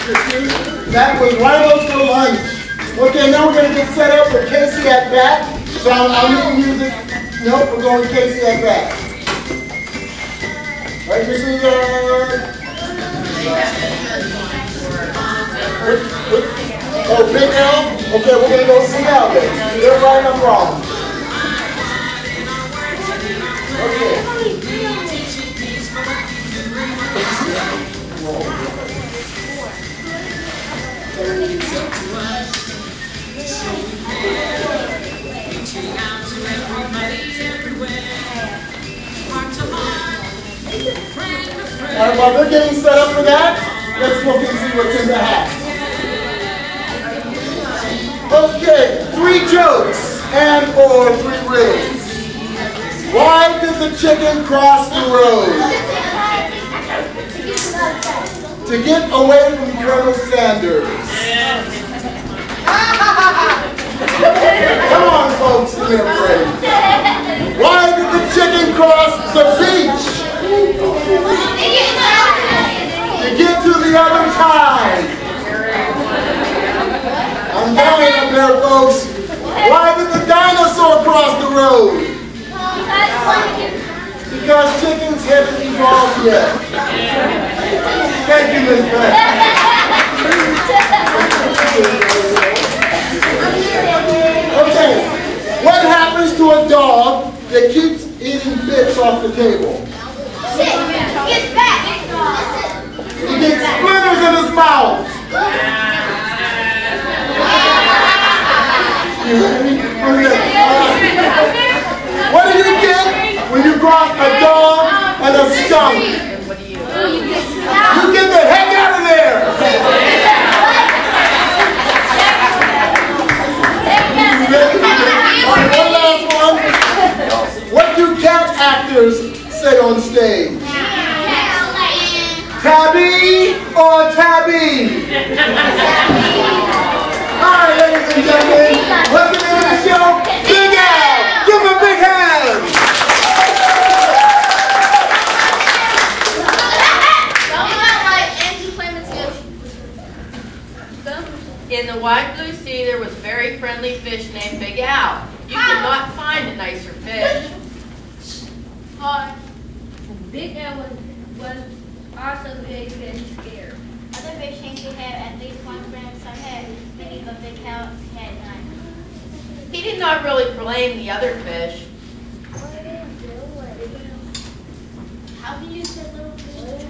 You see? That was Rhino for lunch. Okay, now we're going to get set up with Casey at bat. So I'll need music. Nope, we're going Casey at bat. Right, Mrs. Oh, Big L? Okay, we're going to go see L then. You're right, I'm wrong. Okay. Alright, while they're getting set up for that, let's look and see what's in the hat. Okay, 3 jokes and/or 3 riddles. Why did the chicken cross the road? To get away from Colonel Sanders. Come on, folks, be afraid. Why did the chicken cross the beach? To get to the other side. I'm dying up there, folks. Why did the dinosaur cross the road? Because chickens haven't evolved yet. Thank you, Ms. Beck. Okay, what happens to a dog that keeps eating bits off the table? He gets splinters in his mouth. What do you get when you cross a dog and a skunk? You get the heck out of there! One last one. What do cat actors say on stage? Tabby or tabby? All right, ladies and gentlemen, welcome to the show, Big Al. Give him a big hand. In the wide blue sea, there was a very friendly fish named Big Al. You cannot find a nicer fish. Big Al was also very scared. Other fish seem to have at least one friend, some had many, but Big Al had none. He did not really blame the other fish. How can you say little fish?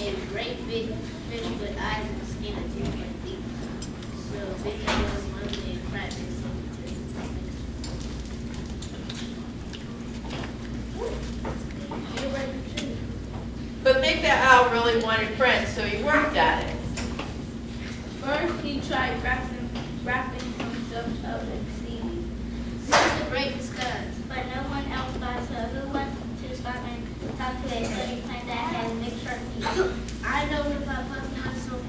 A great big fish with eyes and skin and teeth like teeth. So Big Al was one and cracked his But Big Al really wanted friends, so he worked at it. First, he tried wrapping himself up in seaweed. This is a great disguise, but no one else thought so. Who wants to stop and talk to a funny plant that has big sharp teeth? I know about puffy myself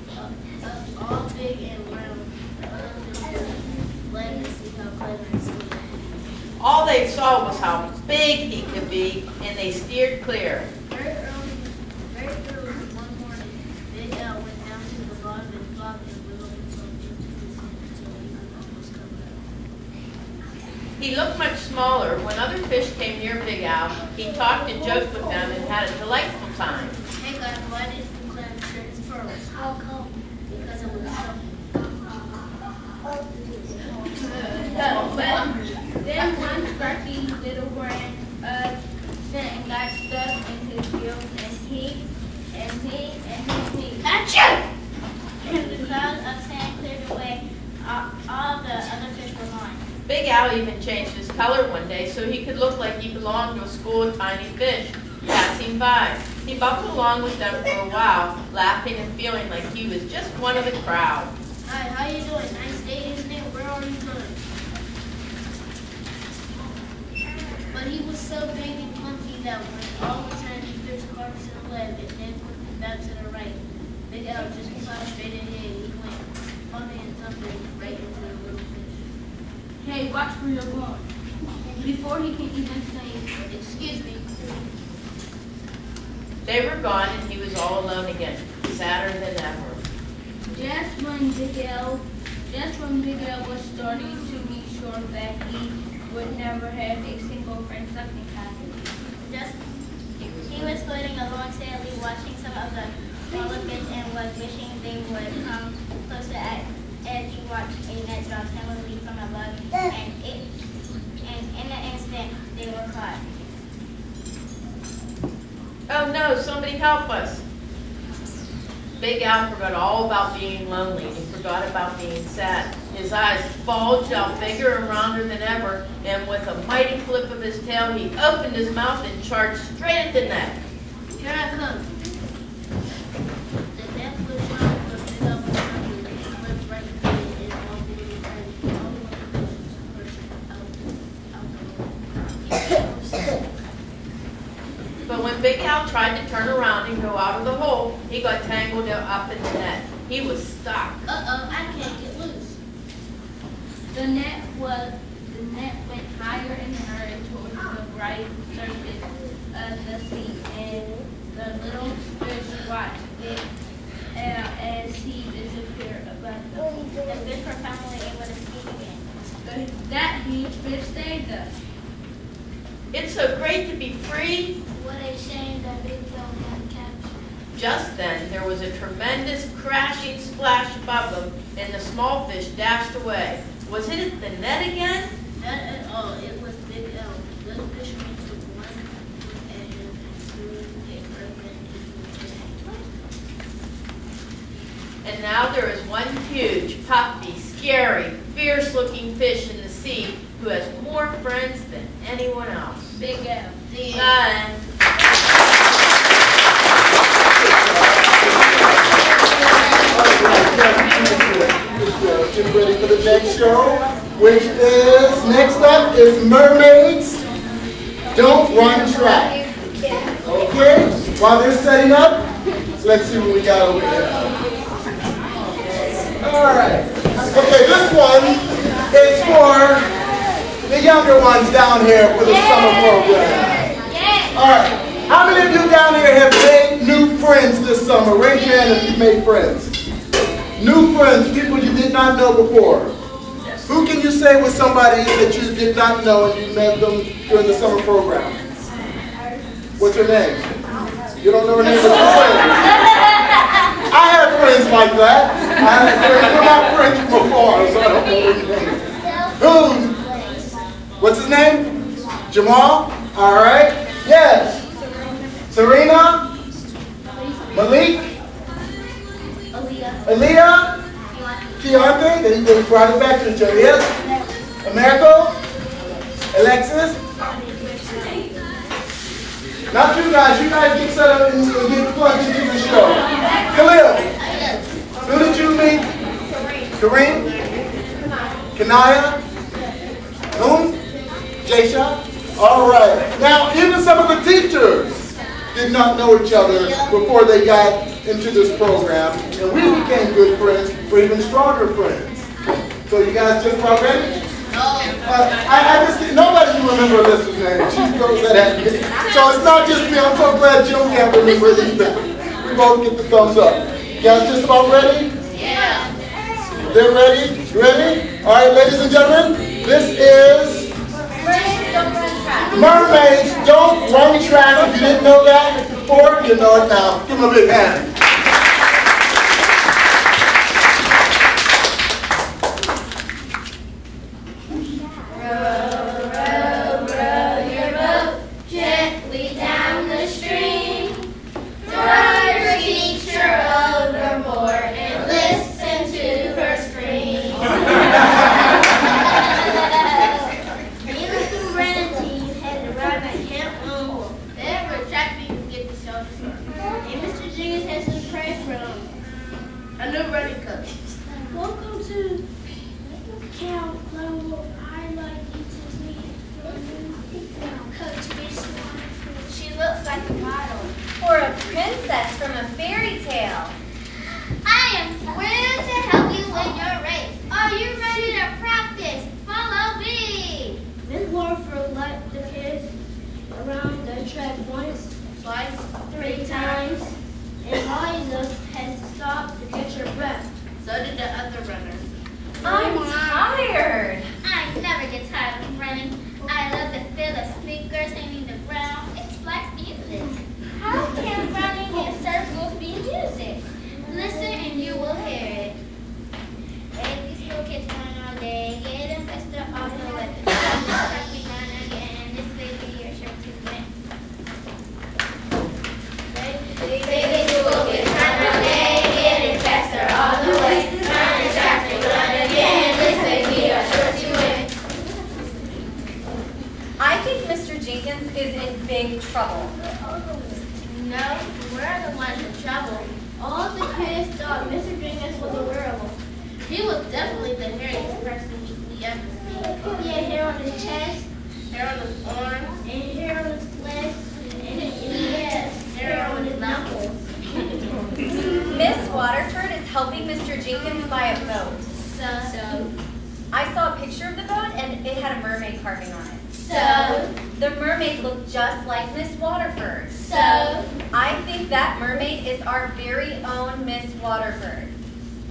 all big and round. Let me see how clever and smooth. All they saw was how big he could be, and they steered clear. Very early one morning, Big Al went down to the bottom and flopped and wiggled himself into the sand until he was almost covered up. He looked much smaller. When other fish came near Big Al, he talked and joked with them and had a delightful time. Hey guys, why did the clam shirt his pearls? How come? Because it was so. Then one Sparky little ran and got stuck in his gills and his teeth. Achoo! And the cloud of sand cleared away. All the other fish were gone. Big Al even changed his color one day so he could look like he belonged to a school of tiny fish passing by. He bubbled along with them for a while, laughing and feeling like he was just one of the crowd. Hi, how you doing? Nice day, isn't it? Where are you going? But he was so big and clumsy that when all the tiny fish caught to the left and then back to the right, Big Al just plowed straight ahead. He went bumping and thumping right into the little fish. Hey, watch where you're going. Before he can even say, Excuse me. They were gone and he was all alone again, sadder than ever. Just when Big L was starting to be sure that he would never have a single friend, something happened. He was floating along sadly, watching some of the smaller fish and was wishing they would come closer as he watched a net drop heavily from above, and in an instant they were caught. Oh no, somebody help us. Big Al forgot all about being lonely. He forgot about being sad. His eyes bulged out bigger and rounder than ever, and with a mighty flip of his tail, he opened his mouth and charged straight at the net. Here I come. The net was shot from Big L was hungry. He slipped right through it and all the little friends, all the little fish out. But when Big Al tried to turn around and go out of the hole, he got tangled up in the net. He was stuck. Uh-oh, I can't get loose. The net went higher and higher towards the bright surface of the sea, and the little fish watched it as he disappeared above them. The fish were finally able to speak again. That huge fish saved us. It's so great to be free. What a shame that Big L got captured. Just then, there was a tremendous crashing splash above them, and the small fish dashed away. Was it the net again? Not at all. It was Big L. The fisherman took one at him and threw it right into And now there is one huge, puffy, scary, fierce-looking fish in the sea who has more friends than anyone else. Big L. And Get ready for the next show, which is, next up is Mermaids Don't Run Track. Okay, while they're setting up, let's see what we got over here. Alright, okay, this one is for the younger ones down here for the summer program. Alright, how many of you down here have made new friends this summer? Raise your hand if you've made friends. New friends, people you did not know before. Who can you say was somebody that you did not know and you met them during the summer program? What's her name? You don't know her name, but you say it. I have friends like that. We're not friends from afar, so I don't know his name. Who? What's his name? Jamal? All right. Yes. Serena? Malik? Aaliyah? Keontae? They brought it back to each other. Yes? Americo? Alexis? Not you guys. You guys get set up and get plugged into the show. Khalil? Who did you meet? Kareem? Kanaya? Whom? Jaysha? All right. Now, even some of the teachers did not know each other before they got into this program, and we became good friends, or even stronger friends. So you guys just about ready? I just nobody can remember Alyssa's name. She throws that at me. So it's not just me. I'm so glad Joe can't remember it either. We both get the thumbs up. You guys just about ready? yeah. They're ready? You ready? All right, ladies and gentlemen, this is Mermaids Don't Run Track. If you didn't know that before, you know it now. Give them a big hand. Welcome to Camp Global. I'd like you to meet your new Coach Miss Wonderful. She looks like a model. Or a princess from a fairy tale. I am thrilled to help you win your race. Are you ready to practice? Follow me. Miss Warford led the kids around the track once, twice, 3 times, and all he does has to stop to catch your breath. So did the other runner. I'm tired. I never get tired of running. I love the feel of sneakers hitting the ground. It's like music. How can running in circles be music? Listen and you will hear it. Every school kids run all day, getting faster all the way. Just we run again. This baby, you're sure to win. Baby, school kids run all day, getting faster all the way. Run and track, we run again. This baby, you're sure to win. I think Mr. Jenkins is in big trouble. No, we're the ones in trouble. All the kids thought Mr. Jenkins was adorable. He was definitely the hairiest person we ever seen. He had hair on his chest, Hair on his arm, and hair on his legs, and he has hair on his knuckles. Miss Waterford is helping Mr. Jenkins buy a boat. So, I saw a picture of the boat and it had a mermaid carving on it. so, The mermaid looked just like Miss Waterford. so, I think that mermaid is our very own Miss Waterford.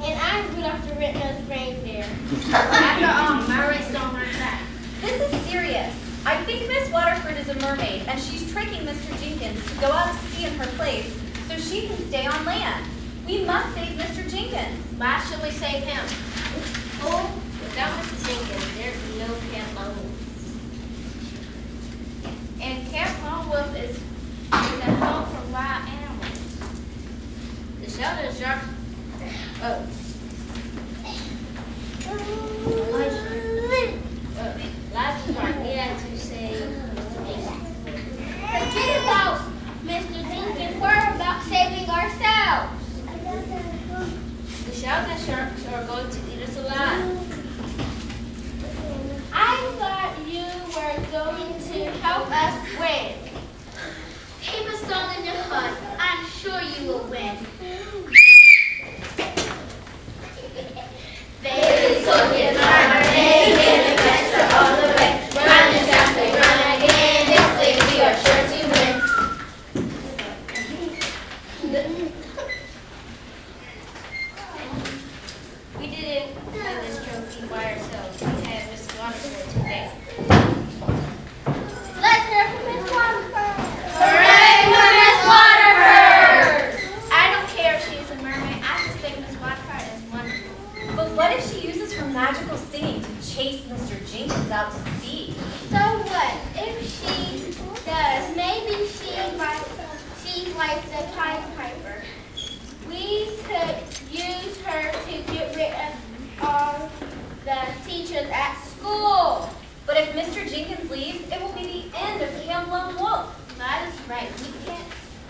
and I'm Rudolph the Red-Nosed Reindeer. After all, my race don't run back. This is serious. I think Miss Waterford is a mermaid and she's tricking Mr. Jenkins to go out to sea in her place so she can stay on land. We must save Mr. Jenkins. why should we save him? Oh, without Mr. Jenkins, there's no Camp Lone Wolf. And Camp Lone Wolf is a home for wild animals. The shelter is your... Oh. Life is our dad to say. Forget about Mr. Jenkins. We're about saving ourselves. The shelter sharks are going to eat us alive. I thought you were going to help us win. Keep a song in your heart. I'm sure you will win. Baby, so get my name, getting faster all the way. Run and fast, we run again. This way we are sure to win. We didn't win this trophy by ourselves. We had Miss Waterford today. Let's hear from Miss Waterford. Hooray for Miss Waterford! I don't care if she's a mermaid. I just think Miss Waterford is wonderful. But what if she uses her magical singing to chase Mr. Jenkins out to sea? So what? If she does, maybe she's like the Pied Piper. We could use her to get rid of all the teachers at school. But if Mr. Jenkins leaves, it will be the end of Camp Lone Wolf. That is right. We can't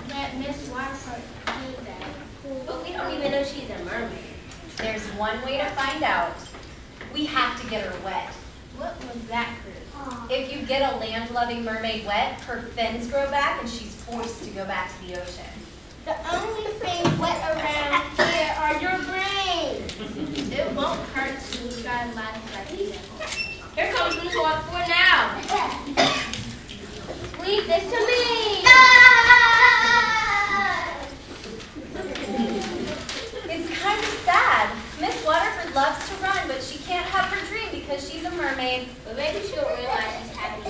let Miss Waterford do that. But we don't even know she's a mermaid. There's one way to find out. We have to get her wet. What was that, Chris? If you get a land-loving mermaid wet, her fins grow back and she's forced to go back to the ocean. The only thing wet around here are your brains. It won't hurt to try life like this. Here comes Miss Waterford now. Leave this to me. It's kind of sad. Miss Waterford loves to run, but she can't have her dream because she's a mermaid. But maybe she'll realize she's happy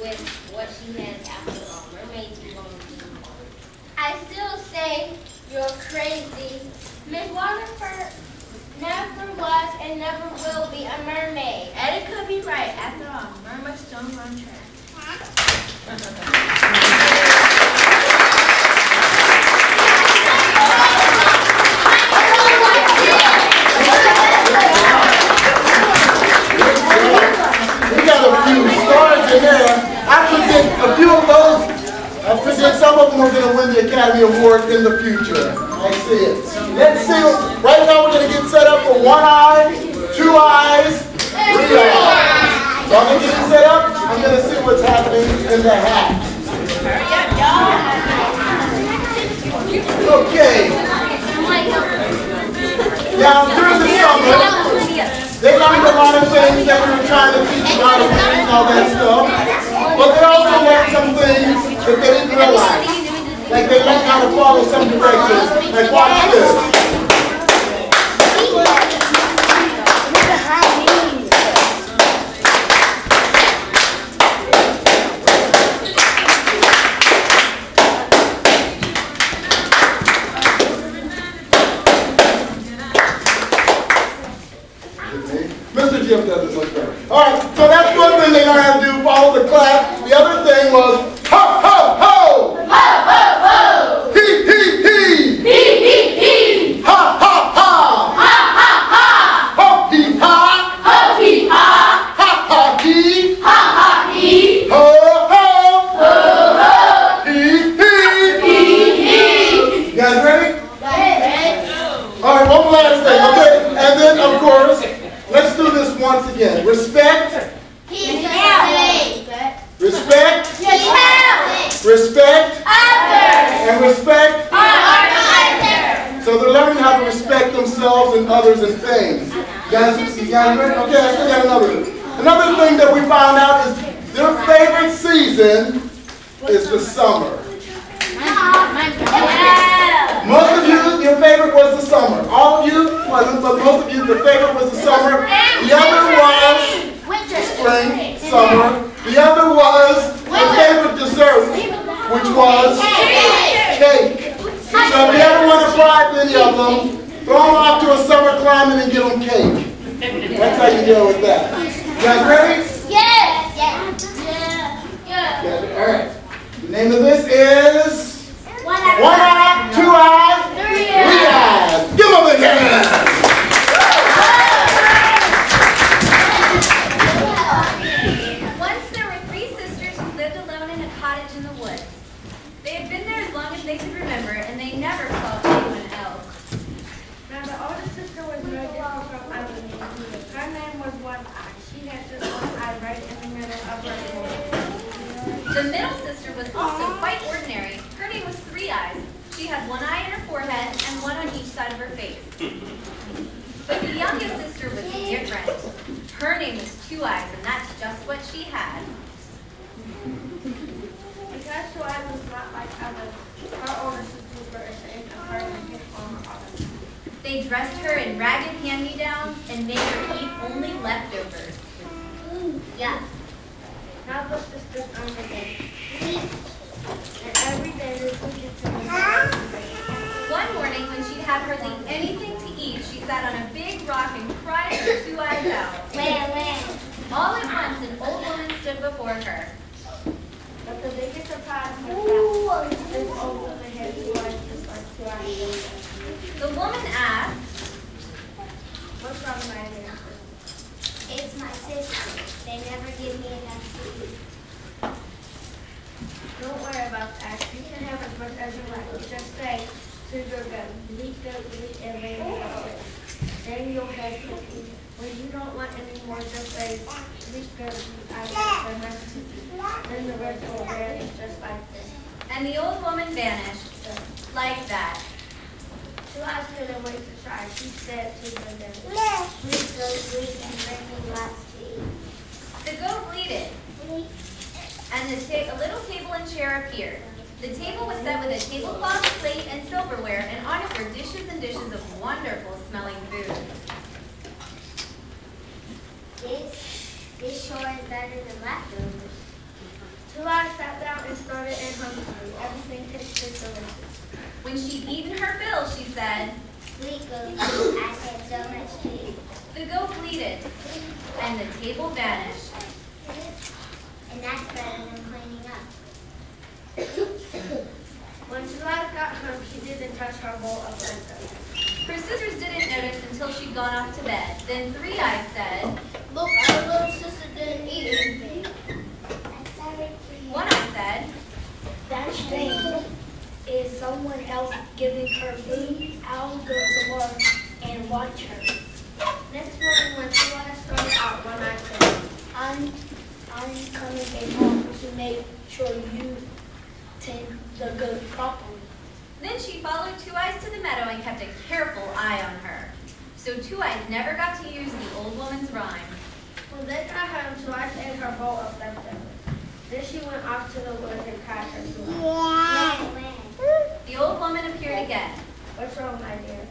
with what she has after all. Mermaids belong to you. I still say you're crazy. Miss Waterford never was and never will be a mermaid. Eddie could be right. After all, mermaids don't run track. We got a few stars in there. I predict a few of those. I predict some of them are going to win the Academy Award in the future. I see it. Let's see. Right now we're going to get set up for 1 eye, 2 eyes, 3 eyes. So I'm going to get it set up. I'm going to see what's happening in the hat. Okay. Now during the summer, they learned a lot of things that we were trying to teach about and all that stuff. But they also learned some things that they didn't realize. Like they learned how to follow some directions. Like watch this. Mr. Jim does this like that. All right, so that's one thing they learned how to do, follow the class. The other thing was ho, ho, ho! Ho, ho, ho! He, he, he! He, he, he! Ha, ha, ha! Ha, ha, ha! Ho, he, ha! Ho, he, ha! Ha, ha, he! Ha, ha, he! Ho, ho! Ho, ho! He, he! He, he! You guys ready? Yes. All right, one last thing, okay? And then, of course, let's do this once again. Respect. He helped. Respect. He helped. Respect. Others. And respect. Others. So they're learning how to respect themselves and others and things. You guys ready? Okay, I still got another. Another thing that we found out is their favorite season is the summer. Most of you, your favorite was the summer. All of you wasn't, but most of you, the favorite was the summer. The other was spring, summer. The other was the favorite dessert, which was cake. So if you ever want to try any of them, throw them off to a summer climate and get them cake. That's how you deal with that. You guys ready? Yes. Yeah. All right. The name of this is One eye, two eyes, Three three eyes. Give them a hand. Once there were three sisters who lived alone in a cottage in the woods. They had been there as long as they could remember, and they never saw anyone else. Now the oldest sister was no different from others. Her name was One Eye. She had just one eye right in the middle of her forehead. The middle sister was also quite ordinary. Her name was Three Eyes. She had one eye in her forehead and one on each side of her face. But the youngest sister was different. Her name was Two Eyes, and that's just what she had. Because Two Eyes was not like others, her older sisters were ashamed of her and hit on her all the time. They dressed her in ragged hand-me-downs and made her eat only leftovers. Yeah. Now the sisters earned a day. And every day they took it to the One morning, when she'd had hardly anything to eat, she sat on a big rock and cried her two eyes out. All at once, an old woman stood before her. But the biggest surprise was that this old woman had two eyes just like Two Eyes. The woman asked, What's wrong, my dear? It's my sister. They never give me enough to eat. Don't worry about that. You can have as much as you like. Just say to your gun, bleep, and then you'll go. Then you'll have cookies. When you don't want any more, just say bleep, I got the rest to eat. Then the rest will vanish just like this. and the old woman vanished like that. Two Eyes couldn't wait to try. She said to the gun, Please go sleep and bring me lots to eat. The goat bleated, and a little table and chair appeared. The table was set with a tablecloth, plate, and silverware, and on it were dishes and dishes of wonderful smelling food. This sure is better than leftovers. Two Eyes sat down and started in hungry. Everything tasted delicious. When she'd eaten her fill, she said, Sweet goat, I had so much to eat. the goat bleated, and the table vanished. And that's better than cleaning up. When Two Eyes got home, she didn't touch her bowl of leftovers. Her sisters didn't notice until she'd gone off to bed. Then Three Eyes said, Look, our little sister didn't eat anything. One Eye said, That's strange. Is someone else giving her food? I'll go to work and watch her. Next morning, when Two Eyes started out, One Eye said, I'm coming along to make sure you tend the goat properly. Then she followed Two Eyes to the meadow and kept a careful eye on her. So Two Eyes never got to use the old woman's rhyme. When they got home, Two Eyes ate her bowl of leftovers. Then she went off to the woods and cried her to life. When? The old woman appeared again. What's wrong, my dear?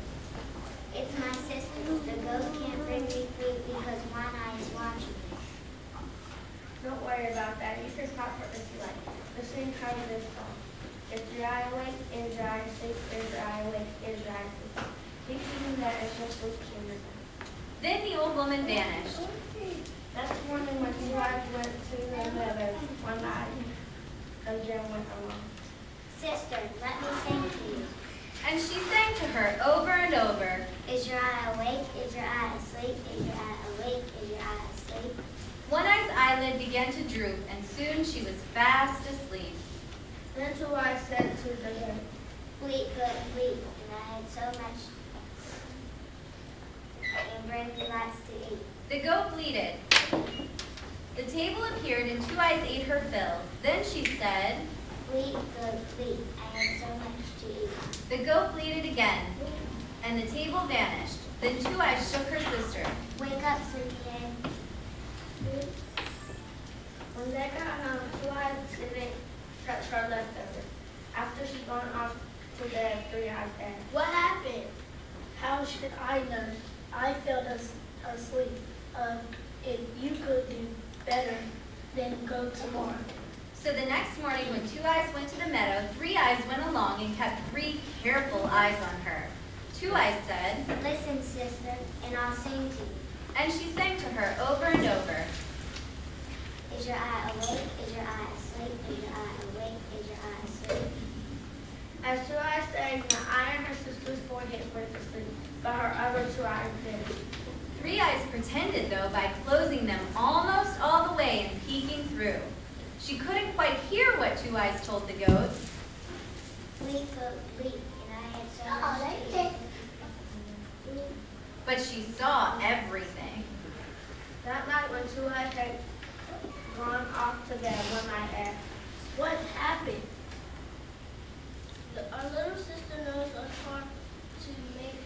It's my sister. The goat can't bring me food because one eye is watching me. Don't worry about that. You can stop her if you like. The same kind of this song. Is your eye awake? Is your eye asleep? Is your eye awake? Is your eye asleep? Thinking that it's just sleep human. Then the old woman vanished. Next morning when two eyes went to the meadow, one eye again went along. Sister, let me sing to you. And she sang to her over and over. Is your eye awake? Is your eye asleep? Is your eye awake? Is your eye asleep? One eye's eyelid began to droop, and soon she was fast asleep. Then two eyes said to the goat, Bleat, good, bleat. And I had so much and bring me lots to eat. The goat bleated. The table appeared, and Two Eyes ate her fill. Then she said, Bleat, good, bleat. I had so much to eat. the goat bleated again, and the table vanished. Then Two Eyes shook her sister. Wake up, sleepyhead. when they got home, two eyes didn't touch her leftovers. After she'd gone off to bed, three eyes asked, What happened? How should I know? I fell asleep. If you could do better, then go tomorrow. So the next morning when Two Eyes went to the meadow, Three Eyes went along and kept three careful eyes on her. Two Eyes said, Listen, sister, and I'll sing to you. and she sang to her over and over. Is your eye awake? Is your eye asleep? Is your eye awake? Is your eye asleep? As Two Eyes sang, the eye on her sister's forehead went to sleep, but her other two eyes didn't. Three Eyes pretended, though, by closing them almost all the way and peeking through. She couldn't quite hear what Two Eyes told the goat, Bleat, goat, bleat, and I had so much to eat. but she saw everything. That night when Two Eyes had gone off to bed, one eye asked, What happened? Our little sister knows us hard to make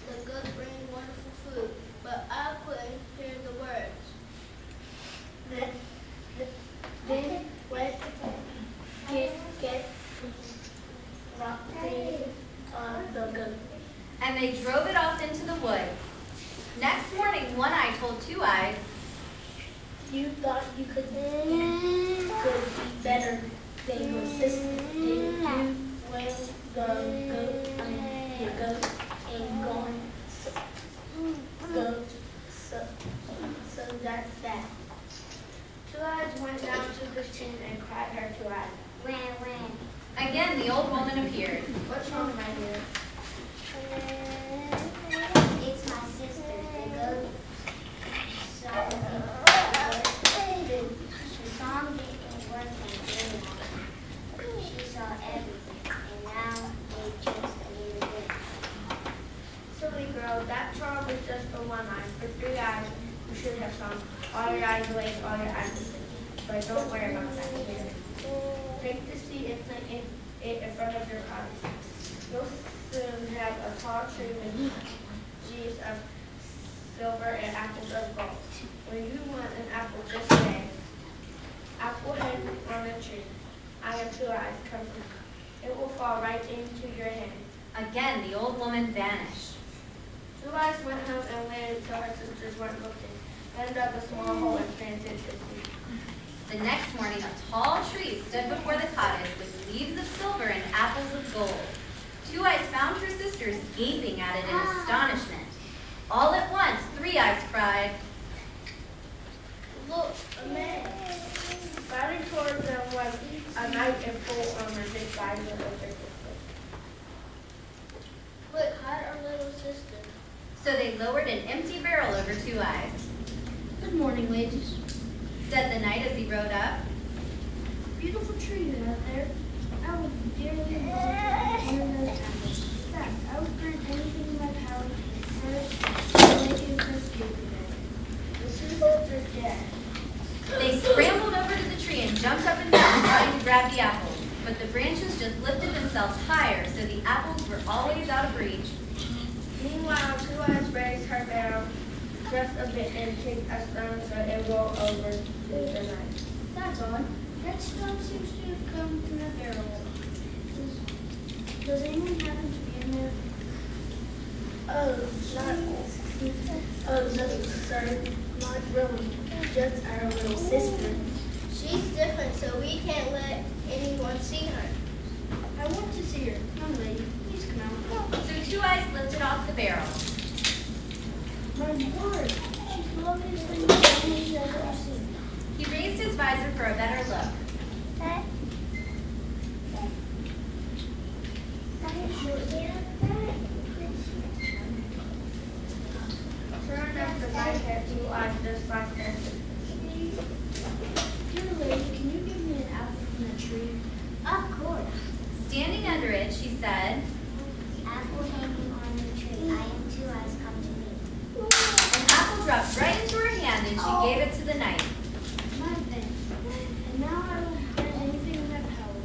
the goat bring wonderful food, but I couldn't hear the words. Then went get rocking on the goat. And they drove it off into the woods. Next morning, One Eye told Two Eyes, You thought you could be better than your sister, didn't you? When the goat and gone, so that's that. Two Eyes went down to the stream and cried her two eyes. When? again the old woman appeared. What's wrong, my dear? It's my sister, the goat. The song didn't work in She saw everything, and now they just a little bit. Silly girl, that charm was just for one eye. For three eyes, you should have sung all your eyes awake, all your eyes asleep. But don't worry about that here. Take the seat and plant it in front of your cottage. You'll soon have a tall tree with leaves of silver and apples of gold. When you want an apple, just say, Apple head on the tree. I have two eyes, come to me. It will fall right into your hand. Again the old woman vanished. Two Eyes went home and waited till her sisters weren't looking. Then dug a small hole and planted the seed. The next morning a tall tree stood before the cottage with leaves of silver and apples of gold. Two Eyes found her sisters gaping at it in astonishment. All at once, Three Eyes cried, Look, a man. Riding towards them was a knight in full armor disguised as a sister. Look, hide our little sister. so they lowered an empty barrel over Two Eyes. Good morning, ladies. Said the knight as he rode up. Beautiful tree out there. I would dearly love to hear those apples. In fact, I would grant anything in my power to make you escape The two sisters did. They scrambled over to the tree and jumped up and down trying to grab the apples, but the branches just lifted themselves higher so the apples were always out of reach. Meanwhile, Two Eyes raised her barrel just a bit and kicked a stone so it rolled over to the knight. That's odd. That stuff seems to have come from that barrel. Does anyone happen to be in there? Oh, no, sir, not really. Just our little sister. She's different, so we can't let anyone see her. I want to see her. Come, lady. Please come out. So Two Eyes lifted off the barrel. My word. She's the loveliest thing I've ever seen. He raised his visor for a better look. Sure enough, the guy had 2 eyes just like her. Dear lady, can you give me an apple from the tree? Of course. Standing under it, she said, Apple hanging on the tree. I am Two Eyes, come to me. an apple dropped right into her hand and she gave it to the knight. My thanks. And now I will grant anything in my power.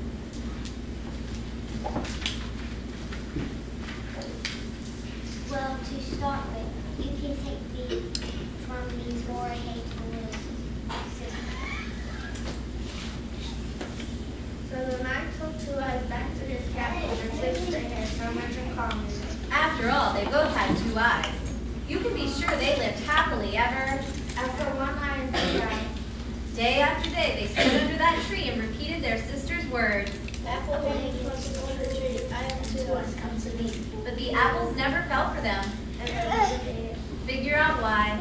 Well, to start with, you can take me from these more hateful little sisters. So the knight took 2 eyes back to his castle and since they had so much in common. After all, they both had 2 eyes. You can be sure they lived happily ever. After 1 eye and 2 eyes, Day after day, they stood under that tree and repeated their sister's words. Apple hanging on the tree. I am Two Eyes, come to me. But the apples never fell for them. and then Figure out why.